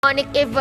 Onyx if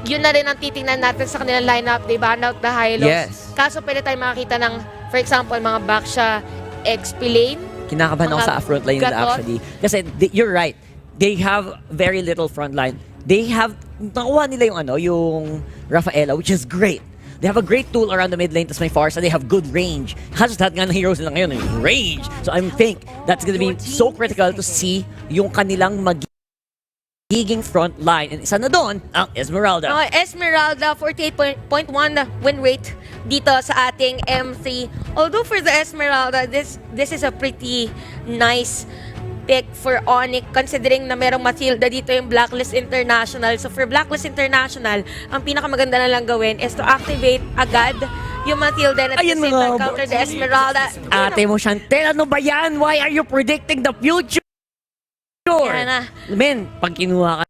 yun na rin ang titingnan natin sa kanilang lineup, they ban out the Hylos. Yes. Kaso pwede tayo makakita ng, for example, mga Baksha XP lane. Kinakabahan ako Mga sa front line nila gatot. actually. Kasi you're right. They have very little front line. They have, nakuha nila yung yung Rafaela, which is great. They have a great tool around the mid lane, tas may Farsa, they have good range. Halos lahat nga ng heroes nila ngayon, range. So I think that's gonna be so critical to see yung kanilang magiging front line. And isa na doon, ang Esmeralda. Esmeralda, 48.1 win rate dito sa ating M3. Although for the Esmeralda, this is a pretty nice pick for Onyx considering na merong Matilda dito yung Blacklist International. So for Blacklist International, ang pinakamaganda na lang gawin is to activate agad yung Matilda at the Ayan same mga time counter the Esmeralda. Ate mo, Chantel, ano ba yan? Why are you predicting the future? Yan na. Men, pag kinuha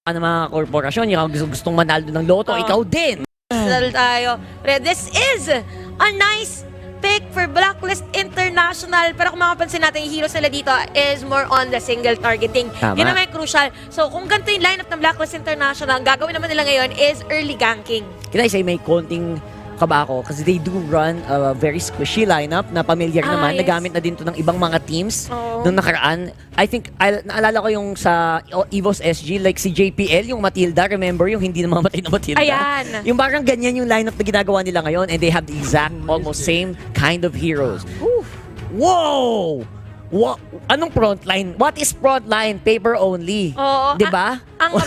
ka ng mga korporasyon, yung gustong manalo ng loto, ikaw din. Tayo. Pero this is a nice pick for Blacklist International. Pero kung makapansin natin, yung heroes nila dito is more on the single targeting. Tama. Yun naman yung crucial. So kung ganito yung lineup ng Blacklist International, ang gagawin naman nila ngayon is early ganking. Can I say may konting kaba ako kasi they do run a very squishy lineup na familiar naman. Yes. Nagamit na din to ng ibang mga teams Oo. nung nakaraan. I think, naalala ko yung sa EVOS SG, like si JPL, yung Matilda, remember yung hindi namamatay na Matilda? Ayan. Yung parang ganyan yung lineup na ginagawa nila ngayon and they have the exact, almost same kind of heroes. Whoa! Anong frontline? What is frontline? Paper only. Oo. Di ba? Ang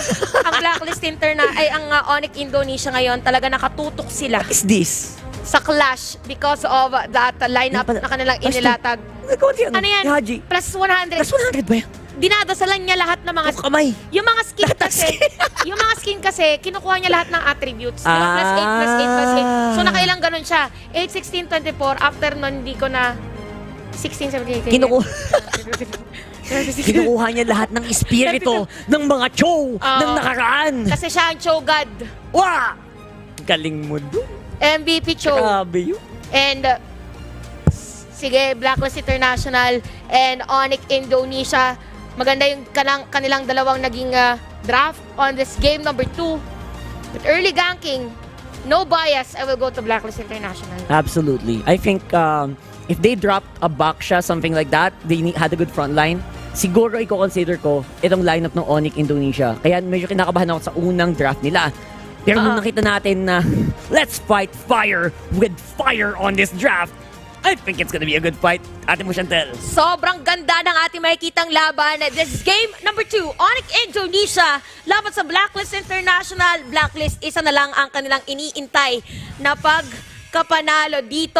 Blacklist ang Onyx Indonesia ngayon, talaga nakatutok sila What is this? sa clash because of that lineup Yan pala. na kanilang Plus inilatag. Ano Ano yan? Ni Haji. Plus 100. Plus 100 ba yan? Dinadasalan niya lahat ng mga Yung kamay. yung mga skin Lahat ng kasi, skin. yung mga skin kasi, kinukuha niya lahat ng attributes. Diba? Plus 8, plus 8, plus 8. So, nakailang ganun siya. 8, 16, 24. After nun, hindi ko na 16, 17, 18. Kinukuha niya lahat ng espiritu ng mga Cho ng nakaraan. Kasi siya ang Cho God. Wah! Galing mo dun. MVP Cho. Grabe yun. And, sige, Blacklist International and Onyx Indonesia. Maganda yung kanilang dalawang naging draft on this game number 2. With early ganking, no bias, I will go to Blacklist International. Absolutely. I think if they dropped a Baksha, something like that, they had a good front line, siguro i-consider ko itong lineup ng Onyx Indonesia. Kaya medyo kinakabahan ako sa unang draft nila. Pero nung nakita natin na let's fight fire with fire on this draft, I think it's gonna be a good fight. Ate mo, Chantel. Sobrang ganda ng ating makikitang laban. This is game number 2, Onyx Indonesia laban sa Blacklist International. Blacklist, isa na lang ang kanilang iniintay na pagkapanalo dito.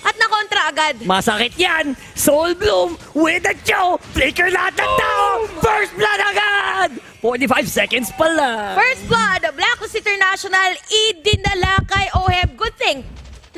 At nakontra agad. Masakit yan! Soul Bloom with a Cho! Flicker lahat ng tao! First blood agad! 45 seconds pa lang! First blood, Blacklist International, idinala kay Oheb. Good thing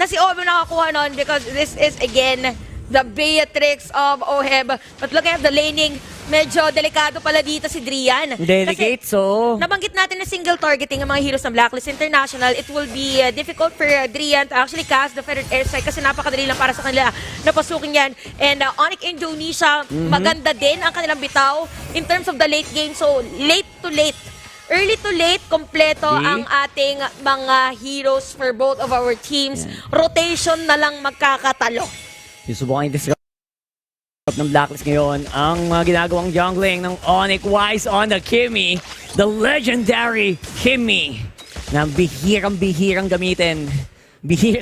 na si Oheb nakakuha nun because this is again the Beatrix of Oheb. But looking at the laning, medyo delikado pala dito si Drian. Delicate, so... Nabanggit natin na single targeting ang mga heroes ng Blacklist International. It will be difficult for Drian to actually cast the Feathered Airstrike kasi napakadali lang para sa kanila napasukin yan. And Onyx Indonesia, maganda din ang kanilang bitaw in terms of the late game. So, late to late. Early to late, kompleto ang ating mga heroes for both of our teams. Rotation na lang magkakatalo. Susubukan yung disrupt ng Blacklist ngayon ang mga ginagawang jungling ng Onyx Wise on the Kimmy, the legendary Kimmy, na bihirang gamitin.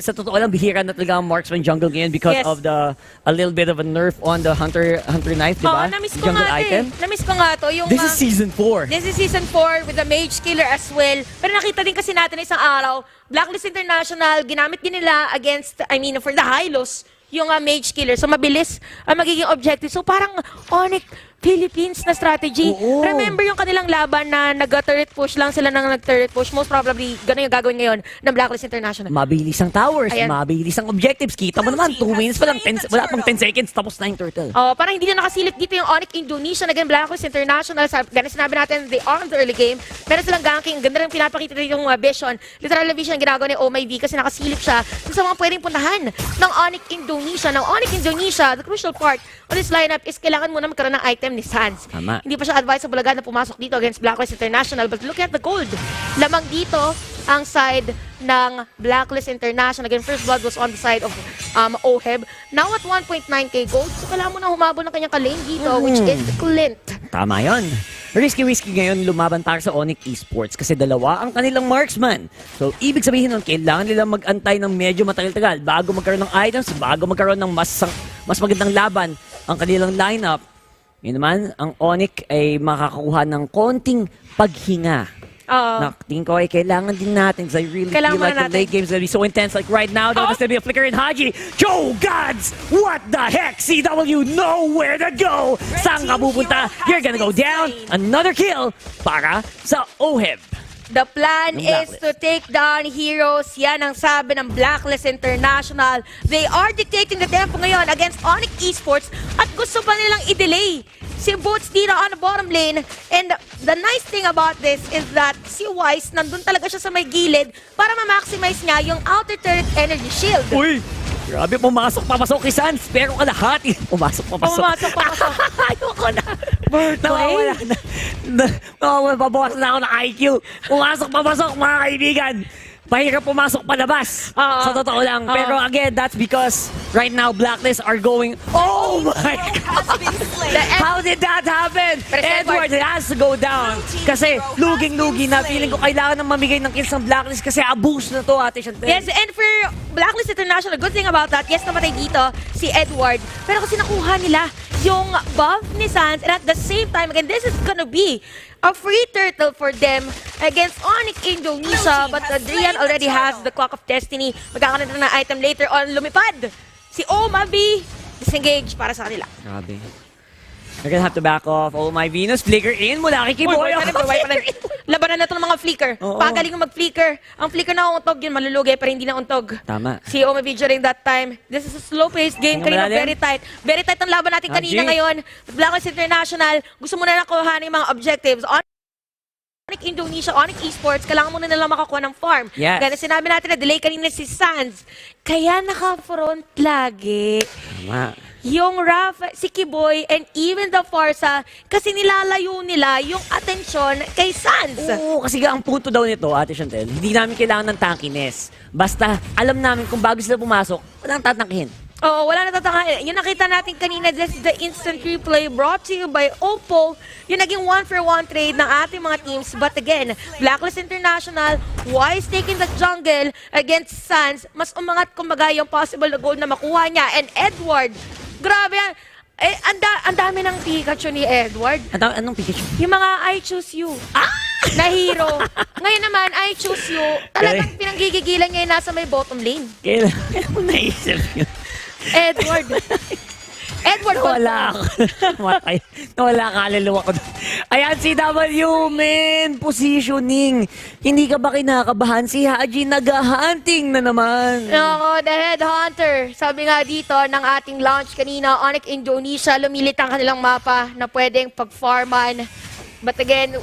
Sa totoo lang, bihira na talaga ang marksman jungle ngayon because of a little bit of a nerf on the hunter knife, di ba? Na-miss ko Jungle nga item. Na-miss ko nga to. Yung, This is season 4. This is season 4 with the Mage Killer as well. Pero nakita din kasi natin isang araw, Blacklist International, ginamit din nila against, for the Hylos, yung Mage Killer. So, mabilis ang magiging objective. So, parang Onyx, Philippines na strategy. Oo. Remember yung kanilang laban na nag-turret push lang sila ng nag-turret push. Most probably, ganun yung gagawin ngayon ng Blacklist International. Mabilis ang towers, Ayan. mabilis ang objectives. Kita mo naman, 2 minutes pa lang, wala pang 10 seconds, tapos na yung turtle. Oh, parang hindi na nakasilip dito yung Onyx Indonesia. Again, Blacklist International. Ganun sinabi natin, they are on the early game. Meron silang ganking. Ganda rin pinapakita dito yung vision. Literal vision ang ginagawa ni Oh My V kasi nakasilip siya sa mga pwedeng puntahan ng Onyx Indonesia. Ng Onyx Indonesia, the crucial part on this lineup is kailangan muna magkaroon ng item ni Sans. Tama. Hindi pa siya advisable agad na pumasok dito against Blacklist International. But look at the gold. Lamang dito ang side ng Blacklist International. Again, First Blood was on the side of OHEB. Now at 1.9k gold. So kailangan mo na humabol ng kanyang kalane dito, which is Clint. Tama yon. Risky ngayon lumaban para sa Onyx Esports kasi dalawa ang kanilang marksman. So, ibig sabihin nun, kailangan nilang mag-antay ng medyo matagal-tagal bago magkaroon ng items, bago magkaroon ng mas magandang laban ang kanilang lineup. Yun naman, ang Onyx ay makakakuha ng konting paghinga. Na tingin ko ay kailangan din natin because I really Kailangan feel like muna the late game's gonna be so intense. Like right now, there's gonna be a flicker in Haji. Joe Gods! What the heck? CW know where to go! Saan ka pupunta? You're gonna go down. Another kill para sa OHEB. The plan Yung is Blacklist. to take down heroes. Yan ang sabi ng Blacklist International. They are dictating the tempo ngayon against Onyx Esports at gusto pa nilang i-delay si Boots dito on the bottom lane. And the nice thing about this is that si Wise nandun talaga siya sa may gilid para ma-maximize niya yung outer turret energy shield. Uy! Grabe, pumasok kay Sans. Pero kalahati. Pumasok. Pumasok. Ayoko na. Nawawala na. Pabawas na ako ng IQ. Pumasok, mga kaibigan. Mahirap pumasok palabas. Sa totoo lang. Pero again, that's because right now, Blacklist are going... Oh my God! How did that happen? Edward has to go down. Kasi luging-lugi na. Feeling ko kailangan ng mamigay ng kills ng Blacklist kasi abuse na to, Ate Chantel. Yes, and for Blacklist International, good thing about that, yes, namatay dito si Edward. Pero kasi nakuha nila yung buff ni Sans, and at the same time, again, this is gonna be a free turtle for them against Onyx Indonesia. But Adrian already has the Clock of Destiny. Magkakaroon na ng item later on. Lumipad si Omabi. Disengage para sa kanila. Grabe. You're gonna have to back off. Oh my Venus, flicker in mula kay Kiboy. Labanan na ito ng mga flicker. Oo. Pagaling yung mag-flicker. Ang flicker na untog yun, malulugay pero hindi na untog. Tama. Si Omavi during that time. This is a slow-paced game. Tingnan Kanina malalim. very tight. Very tight ang laban natin kanina RG. ngayon. Blacklist International, gusto mo na nakuha ng mga objectives. Onyx Indonesia, Onyx Esports, kailangan muna nila makakuha ng farm. Yes. Gaya sinabi natin na delay kanina si Sans. Kaya naka-front lagi. Tama. Yung Rafa, si Kiboy, and even the Forza, kasi nilalayo nila yung atensyon kay Sans. Oo, kasi ang punto daw nito, Ate Chantel, hindi namin kailangan ng tankiness. Basta alam namin kung bago sila pumasok, walang tatangkihin. Oo, wala na tataka. Yung nakita natin kanina, this is the instant replay brought to you by Oppo. Yung naging 1-for-1 trade ng ating mga teams. But again, Blacklist International, Wise taking the jungle against Sans. Mas umangat kumbaga yung possible na goal na makuha niya. And Edward, grabe yan. Eh, ang dami ng Pikachu ni Edward. Anong Pikachu? Yung mga I choose you. Na hero. Ngayon naman, I choose you. Talagang pinanggigigilan niya yung nasa may bottom lane. Kailan mo naisip yun? Edward. Edward, Wala ako. Wala kaluluwa ko. Ayan, CW, men. Positioning. Hindi ka ba kinakabahan? Si Haji nag-hunting na naman. Ako, the headhunter. Sabi nga dito ng ating launch kanina, Onyx Indonesia, lumilit ang kanilang mapa na pwedeng pag-farman. But again,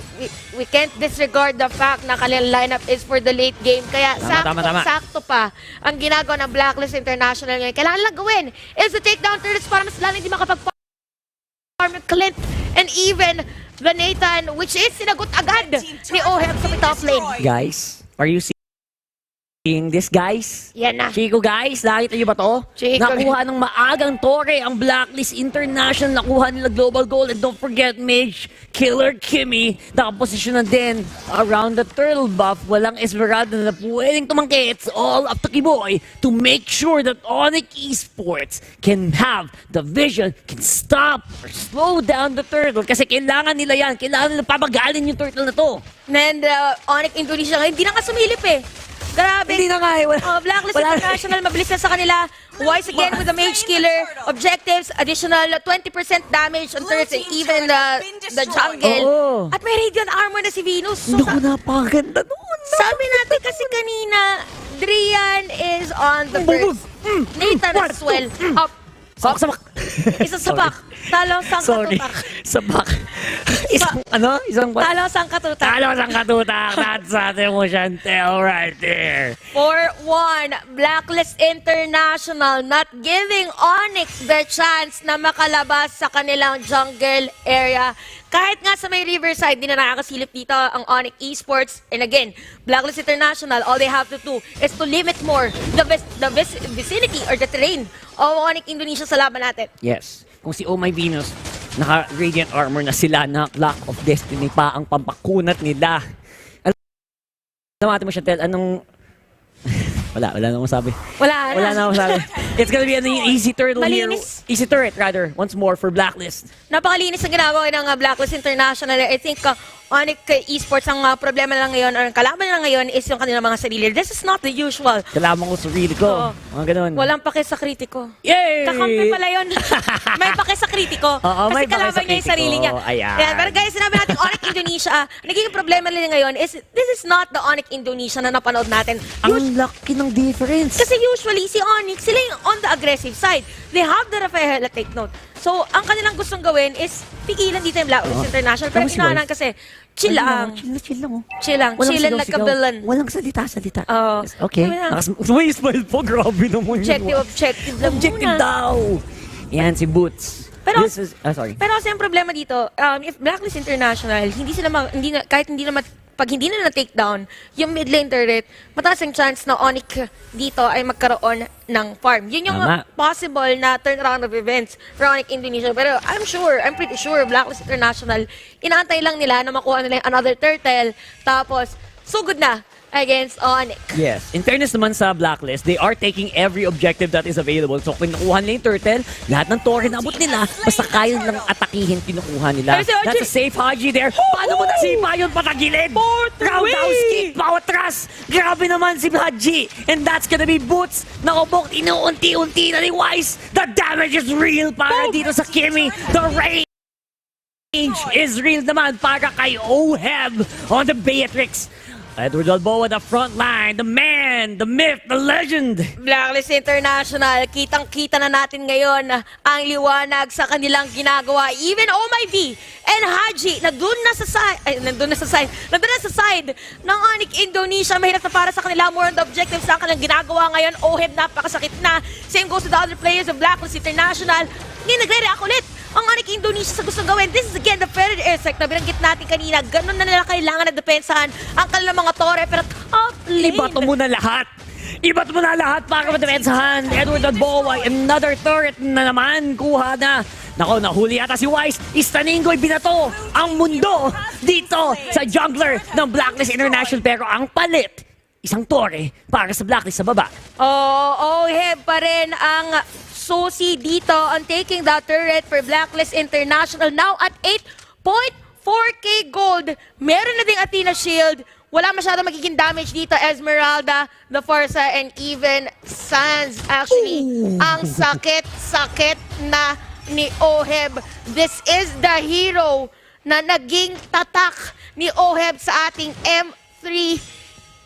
we can't disregard the fact na kanilang lineup is for the late game. Kaya Tama. sakto pa ang ginagawa ng Blacklist International ngayon. Kailangan lang gawin is to take down turrets para mas lalo hindi makapag-farm yung Clint and even the Nathan, which is sinagot agad ni Oheb sa top lane. Guys, are you seeing this, guys? Yan na. Chico, guys, nakita niyo ba to? Chico. Nakuha ng maagang tore ang Blacklist International. Nakuha nila global goal. And don't forget, Mage, Killer Kimmy, nakaposisyon na din around the turtle buff. Walang Esmeralda na pwedeng tumangki. It's all up to Kiboy to make sure that Onyx Esports can have the vision, can stop or slow down the turtle. Kasi kailangan nila yan. Kailangan nila papagalin yung turtle na to. And Onyx Indonesia ngayon, hindi na nga sumilip eh. Grabe. Hindi na nga eh. Blacklist wala na. International, mabilis na sa kanila. Wise again with the Mage Killer. Objectives, additional 20% damage on turrets and even the jungle. Oo. At may Radiant Armor na si Venus. So, Naku, napakaganda noon. sabi natin kasi kanina, Drian is on the burst. Nathan as well. Up. Sabak. Isa sabak. Talo sang Sorry. katutak. Sabak. Isang, ano? Isang ba? Talo sang katutak. Talo sang katutak. That's ating mo Chantel right there. 4-1, Blacklist International not giving Onyx the chance na makalabas sa kanilang jungle area. Kahit nga sa may Riverside, di na nakakasilip dito ang Onyx Esports. And again, Blacklist International, all they have to do is to limit more the vicinity or the terrain of Onyx Indonesia sa laban natin. Yes. Kung si Oh My Venus, naka-radiant armor na sila, na Clock of Destiny pa ang pampakunat nila. Alam natin mo, Chantel, anong... wala na akong sabi. Wala na akong sabi. It's gonna be an easy turtle here. Malinis. Easy turret, rather, once more for Blacklist. Napakalinis ang ginagawa ng Blacklist International. I think Onyx Esports ang problema lang ngayon, or ang kalaban nila ngayon is yung kanilang mga sarili. This is not the usual. Kalaman ko sarili ko. Oo. Mga ganun. Walang pake sa kritiko. Yay! Kakampi pala yun. May pake sa kritiko. Oo, Kasi may pake sa kalaban niya yung sarili niya. kritiko. Ayan. Yan. Pero guys, sinabi natin, Onyx Indonesia, naging problema nila ngayon is, this is not the Onyx Indonesia na napanood natin. Ang laki ng difference. Kasi usually, si Onyx, sila yung on the aggressive side. They have the Rafaela take note. So, ang kanilang gustong gawin is pigilan dito yung Blacklist International. Pero Tama si ginawa Boy. kasi, chill lang. Chill lang. Oh. Chill lang. Chillin' like a villain. Walang salita. Oo. Okay. Sabi na, May smile po. Grabe naman yun. objective lang Objective muna. daw. Yan, si Boots. Pero- This is... sorry. Pero kasi ang problema dito, if Blacklist International, kahit hindi na pag hindi na na-take down yung mid lane turret, mataas ang chance na Onyx dito ay magkaroon ng farm. Yun yung Tama. possible na turnaround of events for Onyx Indonesia. Pero I'm pretty sure, Blacklist International, inaantay lang nila na makuha nila yung another turtle, tapos sugod na against Onyx. Yes. In fairness naman sa Blacklist, they are taking every objective that is available. So, kung nakuha nila yung turtle, lahat ng torre na abot nila, basta kaya lang atakihin, kinukuha nila. Pero si Haji- That's a safe Haji there. Paano mo nasipa yun patagilid? Roundhouse kick, pawatras. Grabe naman si Haji. And that's gonna be Boots. Nakabok, inuunti-unti na ni Wise. The damage is real para dito sa Kimmy. The range is real naman para kay Oheb on the Beatrix. Edward Balboa, the front line, the man, the myth, the legend. Blacklist International, kitang-kita na natin ngayon ang liwanag sa kanilang ginagawa. Even Oh My V and Haji, nandun na sa side ng Onyx Indonesia. Mahirap na para sa kanila, more on the objectives sa kanilang ginagawa ngayon. Oheb, napakasakit na. Same goes to the other players of Blacklist International. Ngayon, nagre-react ulit ang Onyx Indonesia sa gustong gawin. This is again the Predator Airstrike na binanggit natin kanina. Ganun na nila kailangan na depensahan ang kanilang mga tore. Pero top lane. Ibato mo na lahat. Ibato mo na lahat para matepensahan. Edward Balboa, another turret na naman. Kuha na. Nako, nahuli yata si Wise. Istaningo'y binato ang mundo dito sa jungler ng Blacklist International. Pero ang palit, isang torre para sa Blacklist sa baba. Oheb pa rin ang susi dito on taking the turret for Blacklist International. Now at 8.4k gold. Meron na ding Athena Shield. Wala masyadong magiging damage dito. Esmeralda, the Forza, and even Sands. Actually, ang sakit na ni Oheb. This is the hero na naging tatak ni Oheb sa ating M3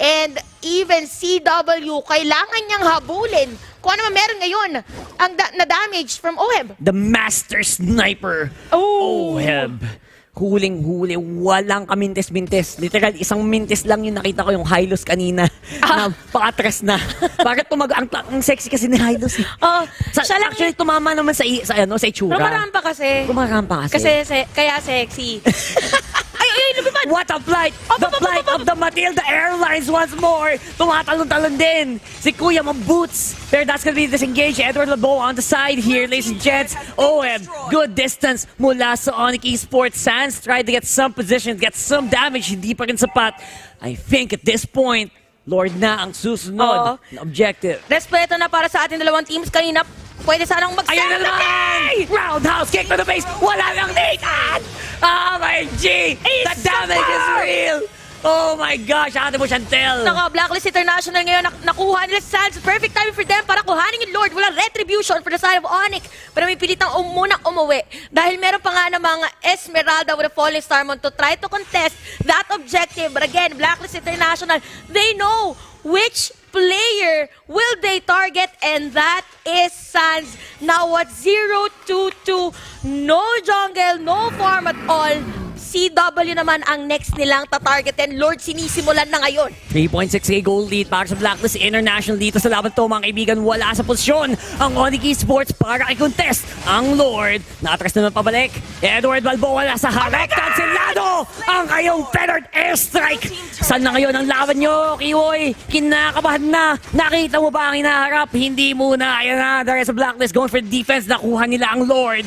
and even CW. Kailangan niyang habulin kung ano man meron ngayon ang na-damage from Oheb. The Master Sniper. Oheb. Huling-huli. Walang kamintes-mintes. Literal, isang mintes lang yung nakita ko yung Hylos kanina. Na paatras na. Bakit ang sexy kasi ni Hylos. Siya lang Actually, tumama naman sa itsura. Rumarampa kasi. Kumarampa kasi. Kaya sexy. ay, lumipad! What a flight! The flight of the Matilda Airlines once more! Tumatalon-talon din! Si Kuya Maboots! Pero that's gonna be disengaged. Edward Balboa on the side here, ladies and gents. Oheb, good distance mula sa Onyx Esports. Sands tried to get some position, get some damage. Hindi pa rin sapat. I think at this point, Lord na ang susunod na objective. Respeto na para sa ating dalawang teams. Kanina, pwede sanang Ayan na naman! Roundhouse kick to the face! Wala nang Nathan! Oh my G! The damage is real! Oh my gosh, ate mo Chantel. Naka Blacklist International ngayon, nakuha nila si Sans. Perfect timing for them para kuhanin yung Lord. Walang retribution for the side of Onyx. Pero may pilitang munang umuwi. Dahil meron pa nga namang Esmeralda with a Falling Starmon to try to contest that objective. But again, Blacklist International, they know which player will they target, and that is Sans. Now at 0-2-2, no jungle, no farm at all. CW naman ang next nilang tatargetin. Lord, sinisimulan na ngayon. 3.6k goal lead para sa Blacklist International dito sa laban to, mga kaibigan. Wala sa posisyon ang Onyx Esports para i-contest ang Lord. Naatras naman pabalik. Edward Balboa nasa harap. Cancelado ang kayong feathered airstrike. Saan na ngayon ang laban nyo, Kiwoy? Kinakabahan na. Nakita mo ba ang hinaharap? Hindi muna. Ayan na, the rest of Blacklist going for defense. Nakuha nila ang Lord.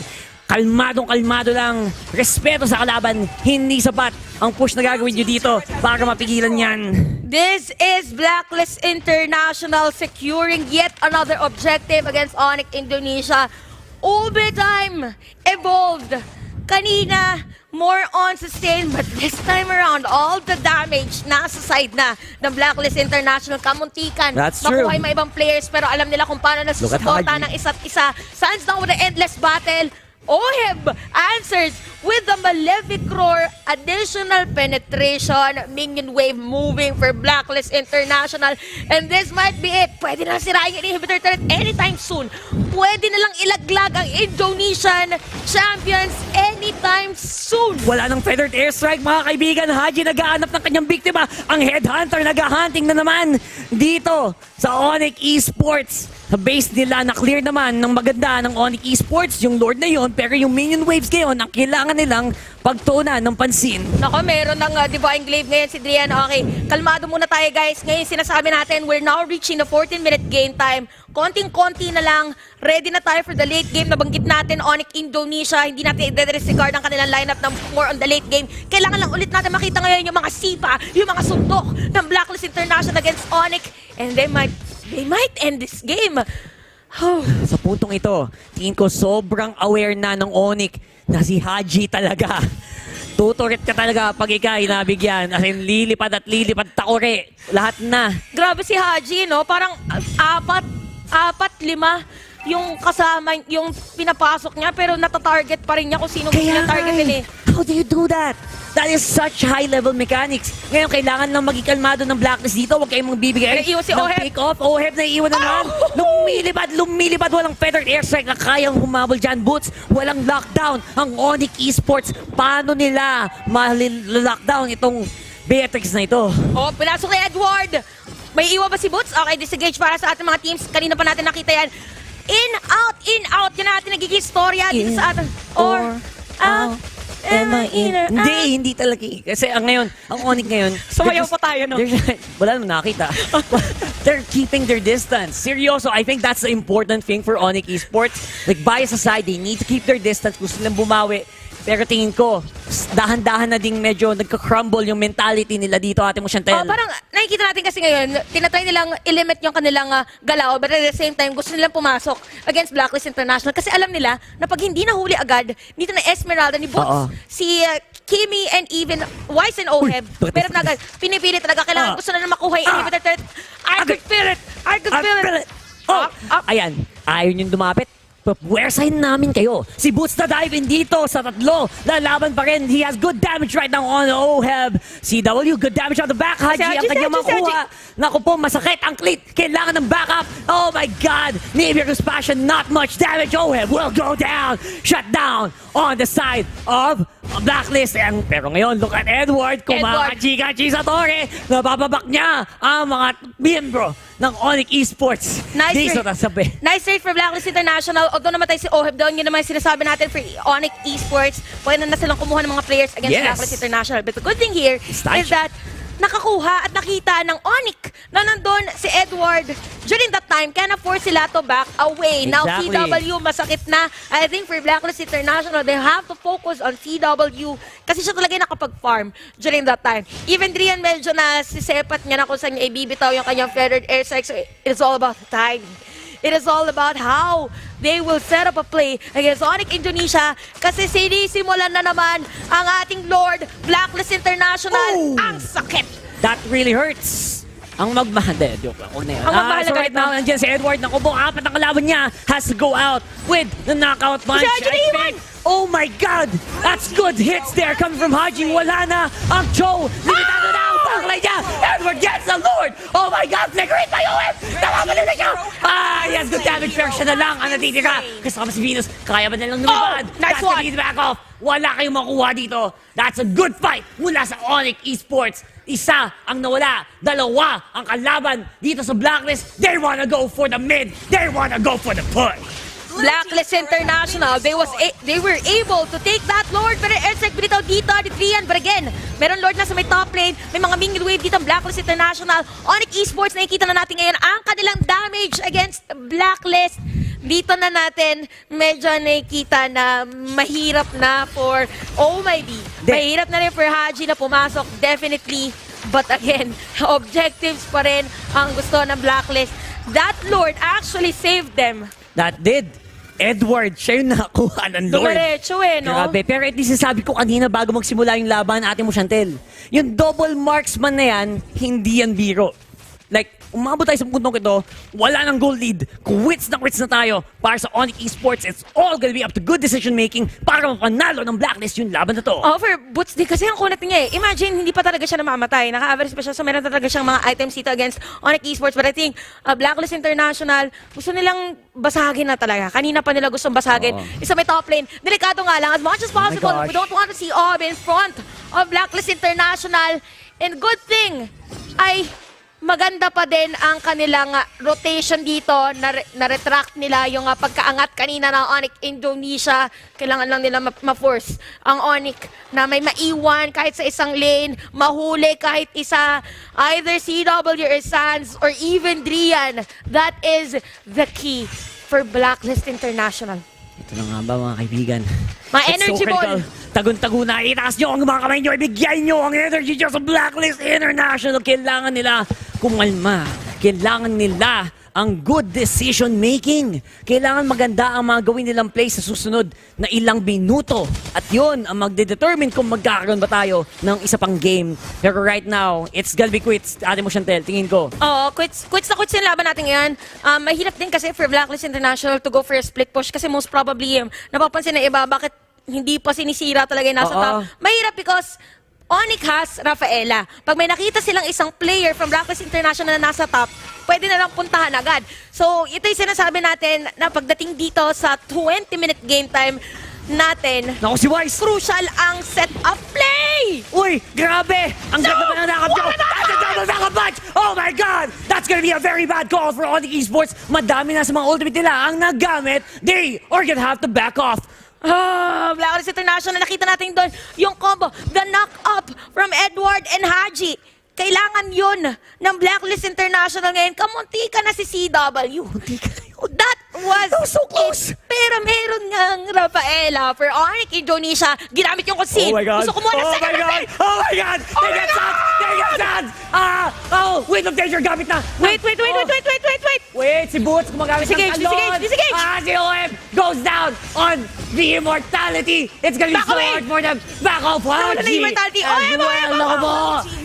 Kalmadong-kalmado lang. Respeto sa kalaban. Hindi sapat ang push na gagawin nyo dito para mapigilan yan. This is Blacklist International securing yet another objective against Onyx Indonesia. Overtime evolved. Kanina, more on sustain, but this time around, all the damage nasa side na ng Blacklist International. Kamuntikan. That's true. Makuha yung mga ibang players, pero alam nila kung paano nasusuporta ng isa't isa. Sans now with the endless battle. Oheb answers with the Malefic Roar, additional penetration, minion wave moving for Blacklist International. And this might be it. Pwede na sirain yung inhibitor turret anytime soon. Pwede na lang ilaglag ang Indonesian champions anytime soon. Wala nang feathered airstrike, mga kaibigan. Haji naghahanap ng kanyang biktima. Ang headhunter naghahunting na naman dito sa Onyx Esports. Sa base nila, na-clear naman ng maganda ng Onyx Esports, yung Lord na yon, pero yung minion waves ngayon, ang kailangan nilang pagtuunan ng pansin. Nako, meron ng Divine Glaive ngayon si Drian. Okay, kalmado muna tayo guys. Ngayon sinasabi natin, we're now reaching the 14-minute game time. Konting-konti na lang. Ready na tayo for the late game. Nabanggit natin, Onyx Indonesia. Hindi natin i-disregard ang kanilang lineup ng more on the late game. Kailangan lang ulit natin makita ngayon yung mga sipa, yung mga suntok ng Blacklist International against Onyx. And they might end this game. Sa puntong ito, tingin ko sobrang aware na ng Onyx na si Haji talaga. Tuturit ka talaga pag ikaw nabigyan. As in, lilipad at lilipad, takore. Lahat na. Grabe si Haji, no? Parang apat, lima yung kasama, yung pinapasok niya, pero natatarget pa rin niya kung sino gusto niya targetin eh. How do you do that? That is such high-level mechanics. Ngayon, kailangan lang maging kalmado ng Blacklist dito. Huwag kayong magbibigay Naiiwan si ng Oheb. pick-off. Oheb na iiwan na naman. Lumilipad. Walang feathered airstrike na kayang humabol dyan. Boots, walang lockdown. Ang Onyx Esports, paano nila lockdown itong Beatrix na ito? Oh, pinasok ni Edward. May iwan ba si Boots? Okay, disengage para sa ating mga teams. Kanina pa natin nakita yan. In, out. Yan natin nagiging storya dito sa atin. Or out. Am I in or out? Hindi talaga. Kasi ngayon, ang Onyx ngayon... Sumayaw pa tayo, no? Wala naman nakita. They're keeping their distance. Seryoso, I think that's the important thing for Onyx Esports. Like, bias aside, they need to keep their distance. Gusto nilang bumawi. Pero tingin ko, dahan-dahan na ding medyo nagka-crumble yung mentality nila dito, ate mo Chantel. Parang nakikita natin kasi ngayon, tinatry nilang i-limit yung kanilang galaw, but at the same time, gusto nilang pumasok against Blacklist International kasi alam nila na pag hindi nahuli agad, dito na Esmeralda ni Boots, si Kimi and even Wise and Oheb, pero na agad, pinipili talaga, kailangan gusto na makuha yung inhibitor turret. I could feel it! I could feel it! Ayan, ayaw niyong dumapit. Pwwersahin namin kayo. Si Boots na dive in dito sa tatlo. Lalaban pa rin. He has good damage right now on Oheb. CW, good damage on the back. Haji ang kanyang makuha. Naku po, masakit ang cleat. Kailangan ng backup. Oh my God. Navier Passion, not much damage. Oheb will go down. Shut down on the side of Blacklist. Pero ngayon, look at Edward. Kumakachi-kachi sa Torre. Nabababak niya ang mga miyembro ng Onyx Esports. Nice trade for Blacklist International. Although namatay si Oheb doon, yun naman yung sinasabi natin for Onyx Esports. Pwede na silang kumuha ng mga players against Blacklist International. But the good thing here is that nakakuha at nakita ng Onyx na nandun si Edward during that time, kaya na-force sila to back away. Now, CW, masakit na. I think for Blacklist International, they have to focus on CW kasi siya talaga yung nakapag-farm during that time. Even Drian, medyo na sisepat niya na kung saan niya ibibitaw yung kanyang feathered airstrike. So, it's all about timing. It is all about how they will set up a play against Onyx Indonesia kasi sinisimulan na naman ang ating Lord Blacklist International. Oh! Ang sakit! That really hurts. Ang magmahal. Joke lang. Huwag na yan. Ang magmahal So na right ganito. now, nandiyan si Edward. Naku po, apat ang kalaban niya has to go out with the knockout punch. Haji I Iwan! think. Oh my God! That's good hits there coming from Haji. Wala na ang Cho. Limitado na ang baklay niya. Edward gets the Lord. Oh my God! Flicker it by OM! Nakabalin na siya! Yes, good damage. Pero siya na lang ang natitira. Kasama si Venus. Kaya ba nilang lumipad? Oh, nice That's one. the lead back off. Wala kayong makuha dito. That's a good fight mula sa Onyx Esports. Isa ang nawala. Dalawa ang kalaban dito sa Blacklist. They wanna go for the mid. They wanna go for the push. Blacklist International, they were able to take that Lord, pero airstrike binitaw dito ni Trian. But again, meron Lord na sa may top lane, may mga mingle wave dito ang Blacklist International. Onyx Esports, nakikita na natin ngayon ang kanilang damage against Blacklist. Dito na natin, medyo nakikita na mahirap na for OMIB. Mahirap na rin for Haji na pumasok, definitely. But again, objectives pa rin ang gusto ng Blacklist. That Lord actually saved them. That did. Edward, siya yung nakakuha ng Lord. Dumiretso no? Grabe. Pero at least sabi ko kanina bago magsimula yung laban, ate mo Chantel, yung double marksman na yan, hindi yan biro. Like, umabot tayo sa puntong ito, wala nang goal lead. Quits na tayo. Para sa Onyx Esports, it's all gonna be up to good decision making para mapanalo ng Blacklist yung laban na to. Oh, for Boots din kasi ang kunat niya eh. Imagine, hindi pa talaga siya namamatay. Naka-average pa siya, so meron talaga siyang mga items dito against Onyx Esports. But I think, Blacklist International, gusto nilang basagin na talaga. Kanina pa nila gustong basagin. Oo. Isa may top lane. Delikado nga lang. As much as possible, gosh. we don't want to see Ob in front of Blacklist International. And good thing, ay maganda pa din ang kanilang rotation dito. Na-retract nila yung pagkaangat kanina ng Onyx Indonesia. Kailangan lang nila ma-force ang Onyx na may maiwan kahit sa isang lane, mahuli kahit isa, either CW or Sands or even Drian. That is the key for Blacklist International. Ito na nga ba mga kaibigan? Mga It's energy critical. ball. Tagun-tago na. Itaas nyo ang mga kamay nyo. Ibigay nyo ang energy nyo sa Blacklist International. Kailangan nila kumalma. Kailangan nila ang good decision making. Kailangan maganda ang mga gawin nilang play sa susunod na ilang minuto. At yun ang magdedetermine kung magkakaroon ba tayo ng isa pang game. Pero right now, it's gonna be quits. Ate mo Chantel, tingin ko. Oo, quits na quits yung laban natin ngayon. Mahirap din kasi for Blacklist International to go for a split push kasi most probably napapansin na iba bakit hindi pa sinisira talaga yung nasa Oo. top. Mahirap because Onyx has Rafaela. Pag may nakita silang isang player from Blacklist International na nasa top, pwede na lang puntahan agad. So, ito yung sinasabi natin na pagdating dito sa 20-minute game time natin, Naku si Wise! crucial ang set-up play! Uy, grabe! Ang ganda pa ng nakap nyo! Ang ganda ng nakap punch! Oh my God! That's gonna be a very bad call for Onyx Esports. Madami na sa mga ultimate nila ang nagamit. They are gonna have to back off. Blacklist International, nakita natin doon yung combo, the knock-up from Edward and Haji. Kailangan yun ng Blacklist International ngayon. Kamunti ka na si CW. That was so close. it. Pero meron ngang Rafaela for Onyx Indonesia. Ginamit yung conceal. Oh my God! Gusto ko muna Oh sa my God! Oh my God! They get shot! They get shot! Wait of danger gamit na! Wait. Wait, si Boots gumagamit ng Disengage, talon! disengage! Si OM goes down on the immortality! It's gonna be Back so away! hard for them! Back off, Nawala na Haji! yung immortality. As OM! well, naku po!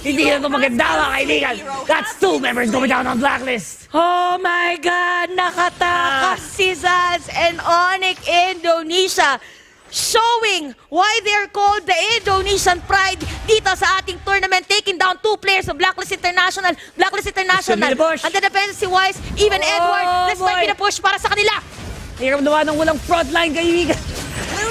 Hindi na ito maganda mga kaibigan! That's two members going down on Blacklist! Oh my God! Nakatakas si Zaz and Onyx Indonesia. Showing why they're called the Indonesian Pride dito sa ating tournament, taking down two players of Blacklist International. Blacklist International. It's gonna be the push. Ang depensa si Wise, even Oh, Edward. Let's boy. fight push para sa kanila. Hirap naman ng walang frontline, kaibigan.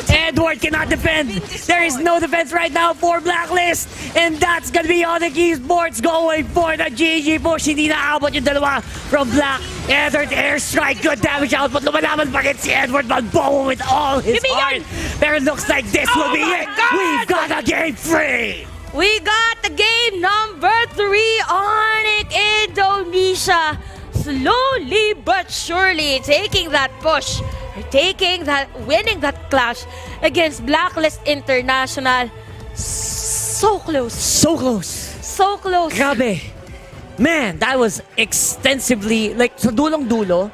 Edward cannot defend. There is no defense right now for Blacklist. And that's gonna be Onyx Esports going for the GG push. Hindi naabot yung dalawa from Black. Edward airstrike, good damage output. Lumalaban pa rin si Edward Balboa with all his Kaibigan! heart. Pero it looks like this will be my it. God! We've got a game free. We got the game number 3, Onyx Indonesia. Slowly but surely taking that push, winning that clash against Blacklist International. So close. So close. So close. Grabe. Man, that was extensively, like, sa dulong-dulo,